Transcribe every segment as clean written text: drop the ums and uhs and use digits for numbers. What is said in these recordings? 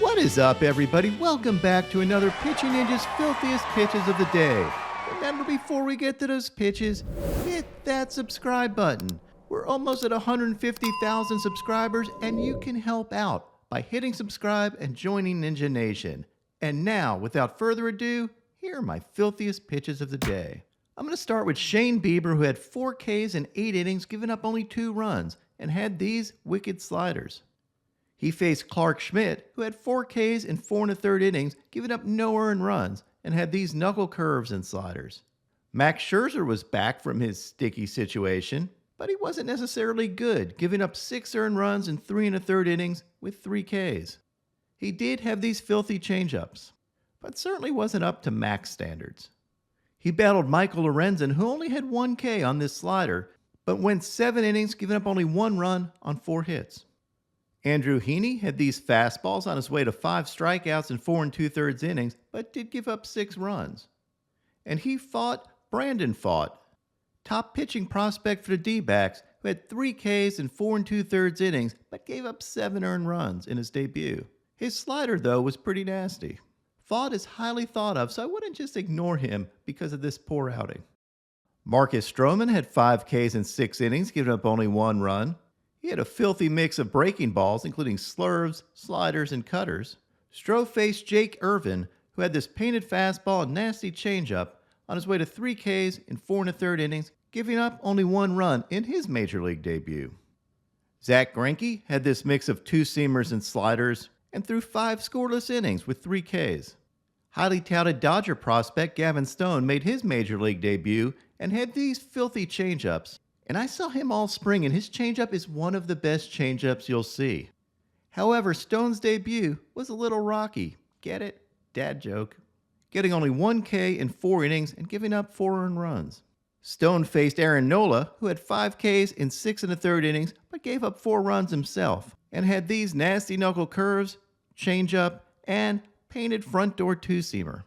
What is up, everybody? Welcome back to another Pitching Ninja's filthiest pitches of the day. Remember, before we get to those pitches, hit that subscribe button. We're almost at 150,000 subscribers, and you can help out by hitting subscribe and joining Ninja Nation. And now, without further ado, here are my filthiest pitches of the day. I'm going to start with Shane Bieber, who had 4 Ks in 8 innings, giving up only 2 runs, and had these wicked sliders. He faced Clark Schmidt, who had 4 Ks in 4 1/3 innings, giving up no earned runs, and had these knuckle curves and sliders. Max Scherzer was back from his sticky situation, but he wasn't necessarily good, giving up 6 earned runs in 3 1/3 innings with 3 Ks. He did have these filthy changeups, but certainly wasn't up to Max standards. He battled Michael Lorenzen, who only had 1 K on this slider, but went 7 innings, giving up only 1 run on 4 hits. Andrew Heaney had these fastballs on his way to 5 strikeouts in 4 2/3 innings, but did give up 6 runs. And he fought Brandon Pfaadt, top pitching prospect for the D-backs, who had 3 Ks in 4 2/3 innings, but gave up 7 earned runs in his debut. His slider, though, was pretty nasty. Pfaadt is highly thought of, so I wouldn't just ignore him because of this poor outing. Marcus Stroman had 5 Ks in 6 innings, giving up only 1 run. He had a filthy mix of breaking balls, including slurves, sliders, and cutters. Stroh faced Jake Irvin, who had this painted fastball and nasty changeup on his way to 3 Ks in 4 1/3 innings, giving up only 1 run in his major league debut. Zach Greinke had this mix of 2-seamers and sliders and threw 5 scoreless innings with 3 Ks. Highly touted Dodger prospect Gavin Stone made his major league debut and had these filthy changeups. And I saw him all spring, and his changeup is one of the best changeups you'll see. However, Stone's debut was a little rocky. Get it? Dad joke. Getting only 1 K in 4 innings and giving up 4 earned runs. Stone faced Aaron Nola, who had 5 Ks in 6 1/3 innings, but gave up 4 runs himself, and had these nasty knuckle curves, changeup, and painted front door 2-seamer.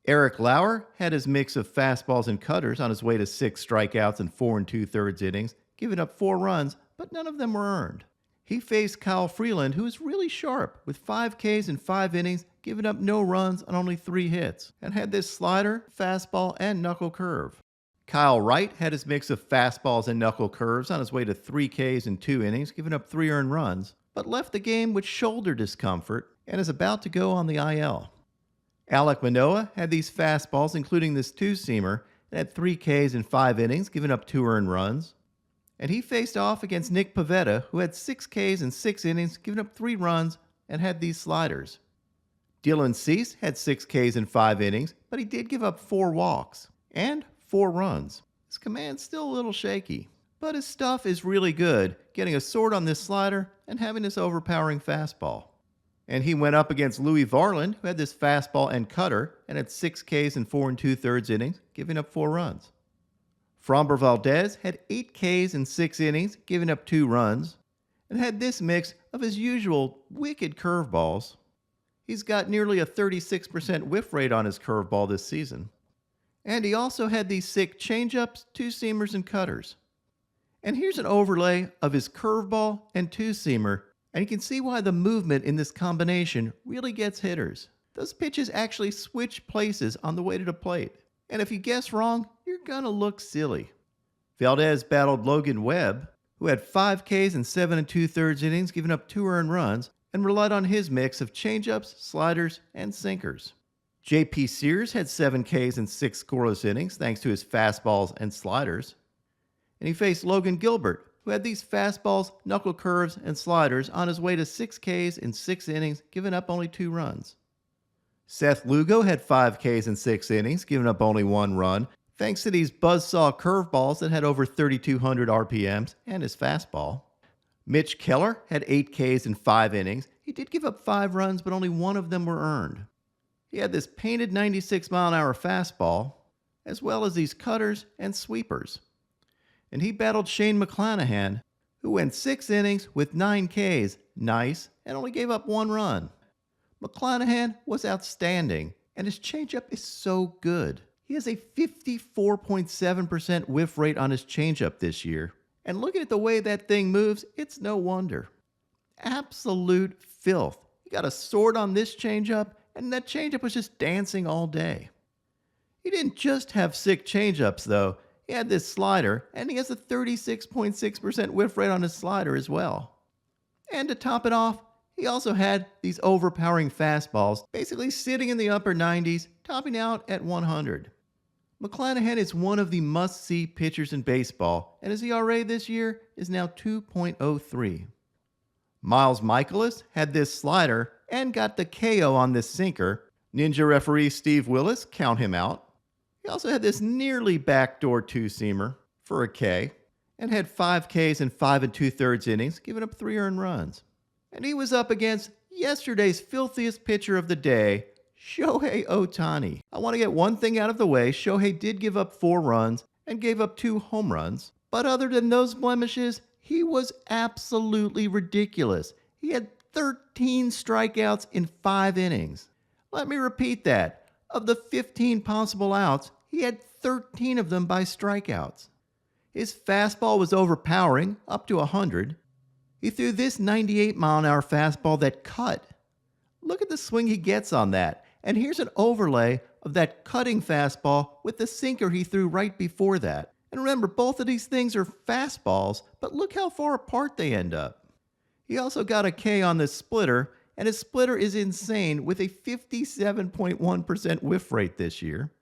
Eric Lauer had his mix of fastballs and cutters on his way to 6 strikeouts in 4 2/3 innings, giving up 4 runs, but none of them were earned. He faced Kyle Freeland, who was really sharp, with 5 Ks in 5 innings, giving up no runs on only 3 hits, and had this slider, fastball, and knuckle curve. Kyle Wright had his mix of fastballs and knuckle curves on his way to 3 Ks in 2 innings, giving up 3 earned runs, but left the game with shoulder discomfort and is about to go on the IL. Alek Manoah had these fastballs, including this 2-seamer, and had 3 Ks in 5 innings, giving up 2 earned runs. And he faced off against Nick Pivetta, who had 6 Ks in 6 innings, giving up 3 runs, and had these sliders. Dylan Cease had 6 Ks in 5 innings, but he did give up 4 walks and 4 runs. His command's still a little shaky, but his stuff is really good, getting a sword on this slider and having this overpowering fastball. And he went up against Louis Varland, who had this fastball and cutter, and had 6 Ks in 4 2/3 innings, giving up 4 runs. Framber Valdez had 8 Ks in 6 innings, giving up 2 runs, and had this mix of his usual wicked curveballs. He's got nearly a 36% whiff rate on his curveball this season. And he also had these sick changeups, 2-seamers, and cutters. And here's an overlay of his curveball and 2-seamer, and you can see why the movement in this combination really gets hitters. Those pitches actually switch places on the way to the plate. And if you guess wrong, you're gonna look silly. Valdez battled Logan Webb, who had 5 Ks in 7 2/3 innings, giving up 2 earned runs, and relied on his mix of changeups, sliders, and sinkers. J.P. Sears had 7 Ks in 6 scoreless innings, thanks to his fastballs and sliders. And he faced Logan Gilbert, who had these fastballs, knuckle curves, and sliders on his way to 6 Ks in 6 innings, giving up only 2 runs. Seth Lugo had 5 Ks in 6 innings, giving up only 1 run, thanks to these buzzsaw curveballs that had over 3,200 RPMs and his fastball. Mitch Keller had 8 Ks in 5 innings. He did give up 5 runs, but only 1 of them were earned. He had this painted 96-mile-an-hour fastball, as well as these cutters and sweepers. And he battled Shane McClanahan, who went 6 innings with 9 Ks, nice, and only gave up 1 run. McClanahan was outstanding, and his changeup is so good. He has a 54.7% whiff rate on his changeup this year. And looking at the way that thing moves, it's no wonder. Absolute filth. He got a sword on this changeup, and that changeup was just dancing all day. He didn't just have sick changeups, though. He had this slider, and he has a 36.6% whiff rate on his slider as well. And to top it off, he also had these overpowering fastballs, basically sitting in the upper 90s, topping out at 100. McClanahan is one of the must-see pitchers in baseball, and his ERA this year is now 2.03. Miles Michaelis had this slider and got the KO on this sinker. Ninja referee Steve Willis, count him out. He also had this nearly backdoor two-seamer for a K, and had 5 Ks in 5 2/3 innings, giving up 3 earned runs. And he was up against yesterday's filthiest pitcher of the day, Shohei Ohtani. I want to get one thing out of the way. Shohei did give up 4 runs and gave up 2 home runs. But other than those blemishes, he was absolutely ridiculous. He had 13 strikeouts in 5 innings. Let me repeat that. Of the 15 possible outs, he had 13 of them by strikeouts. His fastball was overpowering, up to 100. He threw this 98-mile-an-hour fastball that cut. Look at the swing he gets on that. And here's an overlay of that cutting fastball with the sinker he threw right before that. And remember, both of these things are fastballs, but look how far apart they end up. He also got a K on this splitter, and his splitter is insane with a 57.1% whiff rate this year.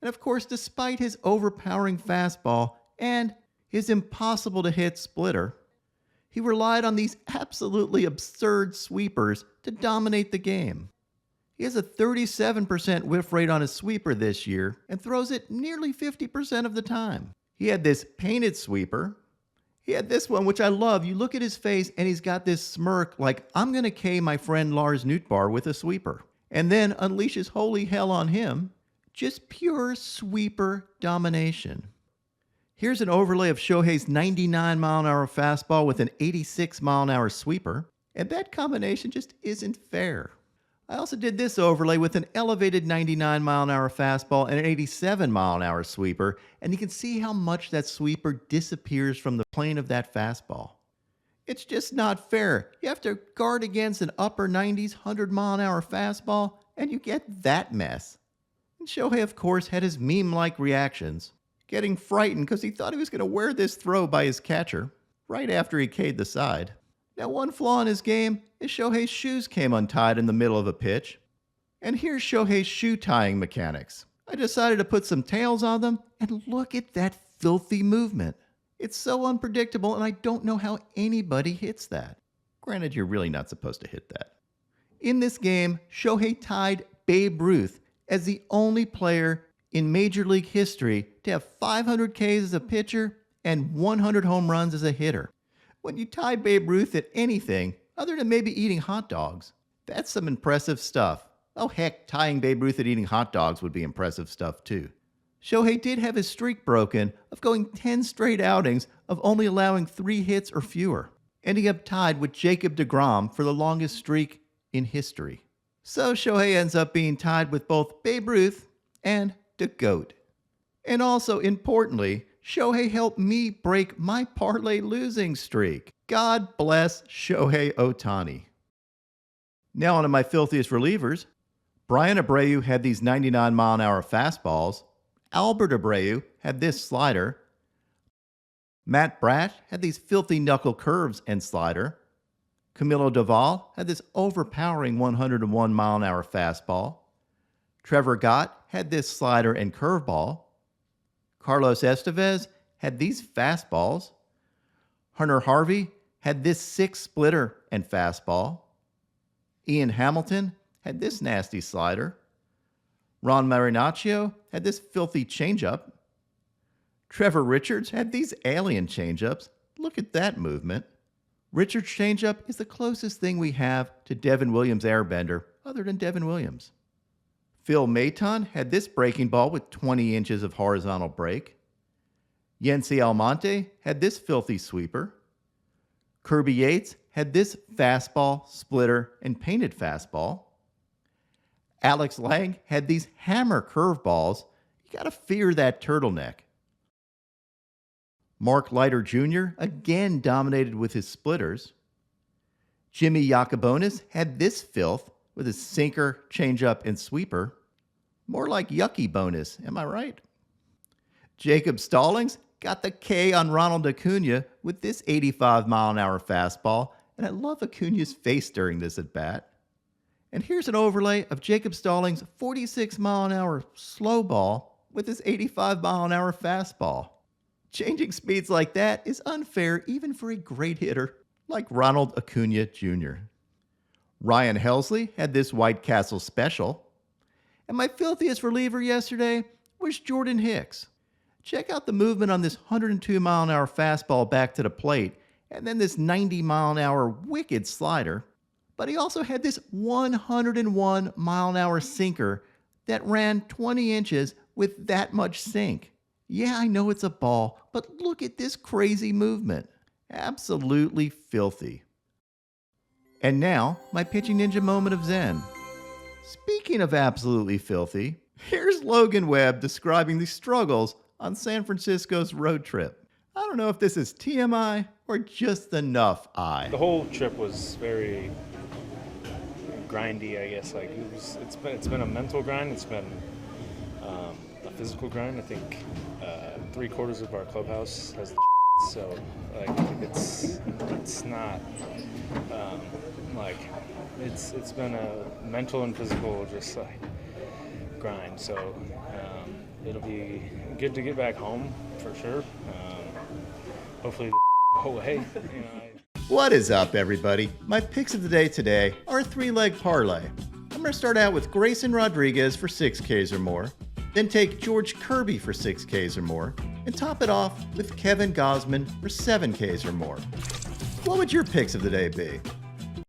And of course, despite his overpowering fastball and his impossible-to-hit splitter, he relied on these absolutely absurd sweepers to dominate the game. He has a 37% whiff rate on his sweeper this year and throws it nearly 50% of the time. He had this painted sweeper. He had this one, which I love. You look at his face and he's got this smirk like, I'm going to K my friend Lars Nootbaar with a sweeper. And then unleashes holy hell on him. Just pure sweeper domination. Here's an overlay of Shohei's 99-mile-an-hour fastball with an 86-mile-an-hour sweeper. And that combination just isn't fair. I also did this overlay with an elevated 99-mile-an-hour fastball and an 87-mile-an-hour sweeper, and you can see how much that sweeper disappears from the plane of that fastball. It's just not fair. You have to guard against an upper 90s, 100-mile-an-hour fastball, and you get that mess. And Shohei, of course, had his meme-like reactions, getting frightened because he thought he was going to wear this throw by his catcher right after he K'd the side. Now, one flaw in his game is Shohei's shoes came untied in the middle of a pitch. And here's Shohei's shoe tying mechanics. I decided to put some tails on them, and look at that filthy movement. It's so unpredictable, and I don't know how anybody hits that. Granted, you're really not supposed to hit that. In this game, Shohei tied Babe Ruth as the only player in Major League history to have 500 Ks as a pitcher and 100 home runs as a hitter. When you tie Babe Ruth at anything, other than maybe eating hot dogs, that's some impressive stuff. Oh heck, tying Babe Ruth at eating hot dogs would be impressive stuff too. Shohei did have his streak broken of going 10 straight outings of only allowing 3 hits or fewer, ending up tied with Jacob deGrom for the longest streak in history. So Shohei ends up being tied with both Babe Ruth and the GOAT. And also, importantly, Shohei helped me break my parlay losing streak. God bless Shohei Ohtani. Now onto my filthiest relievers. Brian Abreu had these 99-mile-an-hour fastballs. Albert Abreu had this slider. Matt Bratt had these filthy knuckle curves and slider. Camilo Doval had this overpowering 101-mile-an-hour fastball. Trevor Gott had this slider and curveball. Carlos Estevez had these fastballs. Hunter Harvey had this 6 splitter and fastball. Ian Hamilton had this nasty slider. Ron Marinaccio had this filthy changeup. Trevor Richards had these alien changeups. Look at that movement. Richards' changeup is the closest thing we have to Devin Williams' airbender, other than Devin Williams. Phil Maton had this breaking ball with 20 inches of horizontal break. Yency Almonte had this filthy sweeper. Kirby Yates had this fastball, splitter, and painted fastball. Alex Lang had these hammer curveballs. You gotta fear that turtleneck. Mark Leiter Jr. again dominated with his splitters. Jimmy Yacobonis had this filth with his sinker, changeup, and sweeper. More like yucky bonus, am I right? Jacob Stallings got the K on Ronald Acuna with this 85-mile-an-hour fastball, and I love Acuna's face during this at-bat. And here's an overlay of Jacob Stallings' 46-mile-an-hour slow ball with his 85-mile-an-hour fastball. Changing speeds like that is unfair even for a great hitter like Ronald Acuna Jr. Ryan Helsley had this White Castle special. And my filthiest reliever yesterday was Jordan Hicks. Check out the movement on this 102-mile-an-hour fastball back to the plate, and then this 90-mile-an-hour wicked slider. But he also had this 101-mile-an-hour sinker that ran 20 inches with that much sink. Yeah, I know it's a ball, but look at this crazy movement. Absolutely filthy. And now, my Pitching Ninja moment of zen. Speaking of absolutely filthy, here's Logan Webb describing the struggles on San Francisco's road trip. I don't know if this is TMI or just enough I. The whole trip was very grindy, I guess. Like it's been a mental grind. It's been a physical grind. I think 3/4 of our clubhouse has the so like it's not like it's been a mental and physical just like grind. So it'll be good to get back home for sure. Hopefully go away. What is up, everybody? My picks of the day today are a 3-leg parlay. I'm going to start out with Grayson Rodriguez for 6 Ks or more, then take George Kirby for 6 Ks or more, and top it off with Kevin Gausman for 7 Ks or more. What would your picks of the day be?